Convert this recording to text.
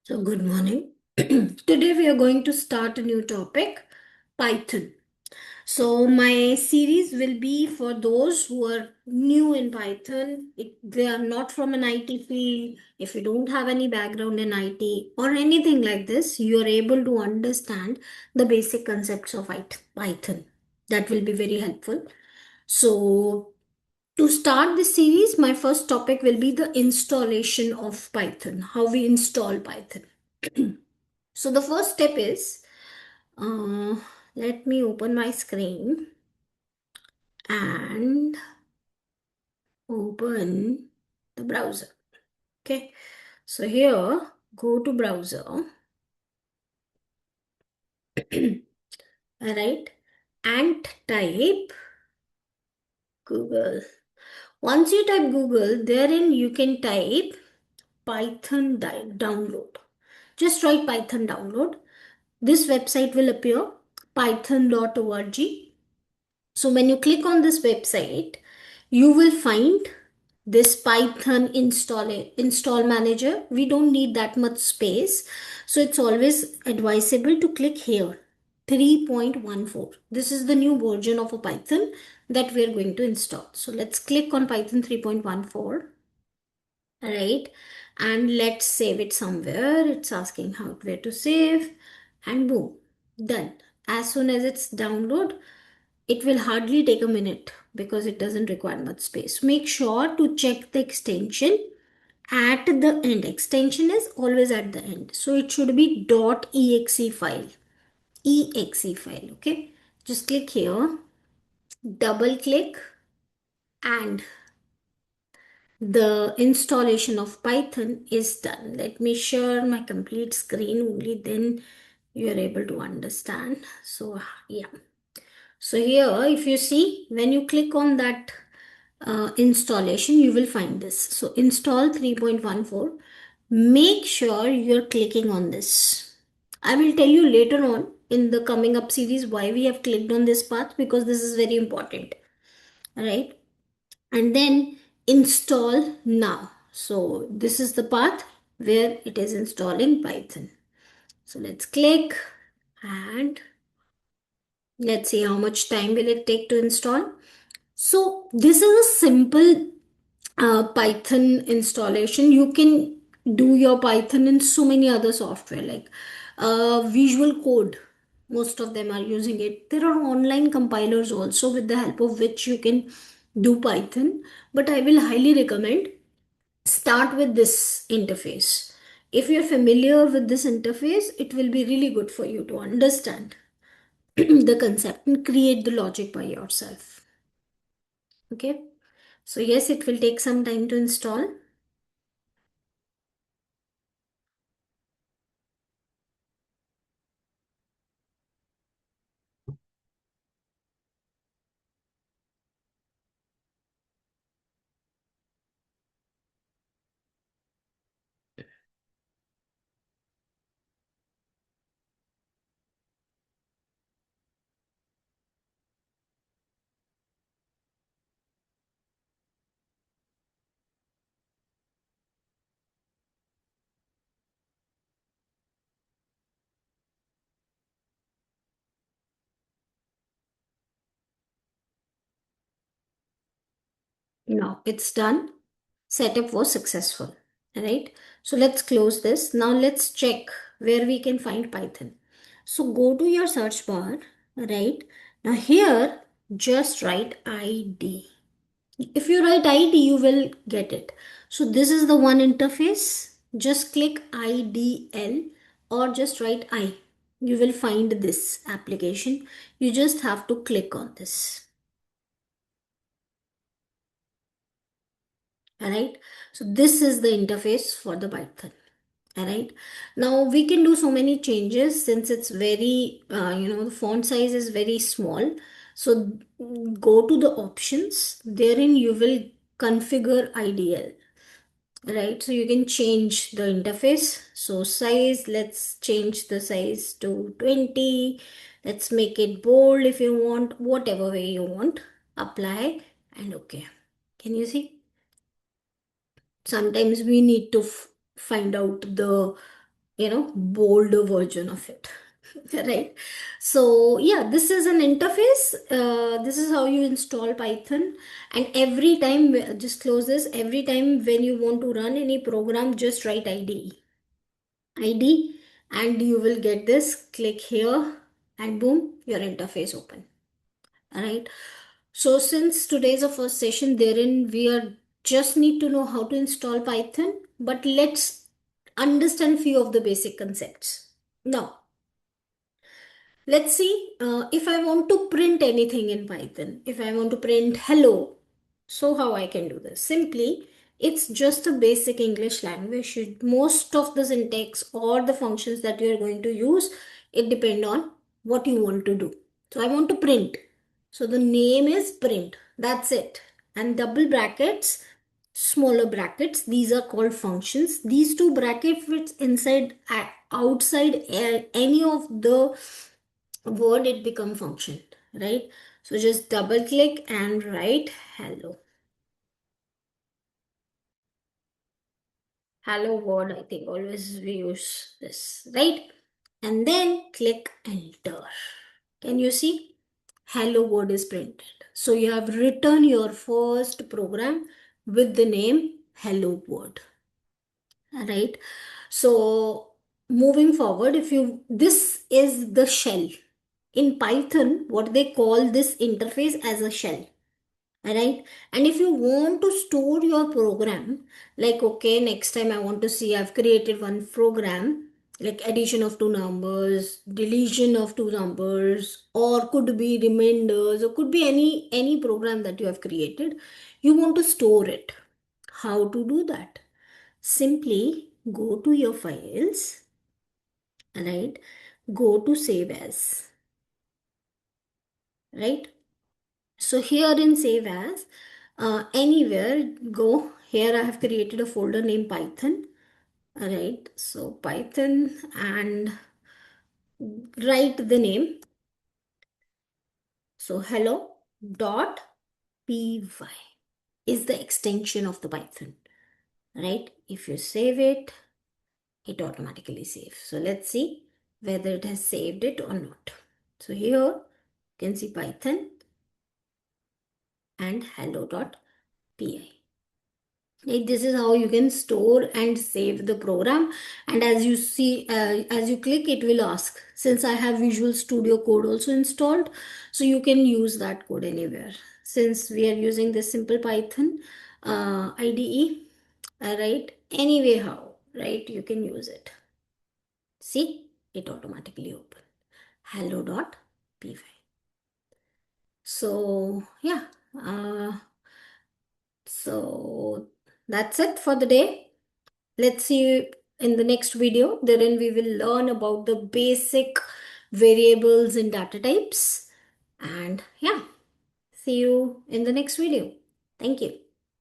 So, good morning. Today we are going to start a new topic, Python. So, my series will be for those who are new in Python. If they are not from an IT field, if you don't have any background in IT or anything like this, you are able to understand the basic concepts of Python. That will be very helpful. So, to start this series, my first topic will be the installation of Python, how we install Python. So the first step is, uh, let me open my screen and open the browser. Okay. So here, go to browser, alright, and type Google. Once you type Google, therein you can type Python download. Just write Python download. This website will appear, python.org. So when you click on this website, you will find this Python install manager. We don't need that much space. So it's always advisable to click here, 3.14. This is the new version of a Python that we are going to install. So let's click on Python 3.14. Right, and let's save it somewhere. It's asking how where to save, and boom, done. As soon as it's download, it will hardly take a minute because it doesn't require much space. Make sure to check the extension at the end. Extension is always at the end, so it should be .exe file. Exe file. Okay, just click here, double click, and the installation of Python is done. Let me share my complete screen, only then you are able to understand. So yeah. So here, if you see, when you click on that installation, you will find this. So install 3.14. Make sure you're clicking on this. I will tell you later on in the coming up series why we have clicked on this path, because this is very important. All right, and then install now. So this is the path where it is installing Python. So let's click and let's see how much time will it take to install. So this is a simple Python installation. You can do your Python in so many other software like Visual Code. Most of them are using it. There are online compilers also with the help of which you can do Python. But I will highly recommend start with this interface. If you're familiar with this interface, it will be really good for you to understand the concept and create the logic by yourself. Okay. So yes, it will take some time to install. Now it's done. Setup was successful. Right. So let's close this. Now let's check where we can find Python. So go to your search bar. Right. Now here, just write ID. If you write ID, you will get it. So this is the one interface. Just click IDL or just write I. You will find this application. You just have to click on this. Alright. So this is the interface for the Python. Alright. Now we can do so many changes since it's very, the font size is very small. So go to the options. Therein you will configure IDL. Right, so you can change the interface. So size, let's change the size to 20. Let's make it bold if you want, whatever way you want. Apply and okay. Can you see? Sometimes we need to find out the bolder version of it. Right? So yeah, this is an interface. This is how you install Python. And every time, just close this, every time when you want to run any program, just write ID, and you will get this. Click here, and boom, your interface open. All right. So since today's our first session, therein we are just need to know how to install Python, but let's understand few of the basic concepts. Now, let's see, if I want to print anything in Python, if I want to print hello, so how I can do this? Simply, it's just a basic English language. Most of the syntax or the functions that you are going to use, it depend on what you want to do. So I want to print. So the name is print. That's it. And double brackets, smaller brackets, these are called functions. These two brackets fits inside, outside any of the word, it become function, right? So just double click and write hello. Hello word, I think always we use this, right? And then click enter. Can you see? Hello word is printed. So you have written your first program with the name hello word. Right? So moving forward, if you, this is the shell. In Python, what they call this interface as a shell. Right? And if you want to store your program, like, okay, next time I want to see, I've created one program, like addition of two numbers, deletion of two numbers, or could be reminders, or could be any program that you have created, you want to store it. How to do that? Simply go to your files, right? Go to save as, right? So here in save as, anywhere go, here I have created a folder named Python. Alright, so Python, and write the name. So hello dot py is the extension of the Python. Right? If you save it, it automatically saves. So let's see whether it has saved it or not. So here you can see Python and hello.py. Right, this is how you can store and save the program. And as you see, as you click, it will ask, since I have Visual Studio Code also installed, so you can use that code anywhere. Since we are using the simple Python IDE, right, anyway how, right, you can use it. See, it automatically open hello.py. So yeah, so that's it for the day. Let's see you in the next video. Therein we will learn about the basic variables and data types. And yeah, see you in the next video. Thank you.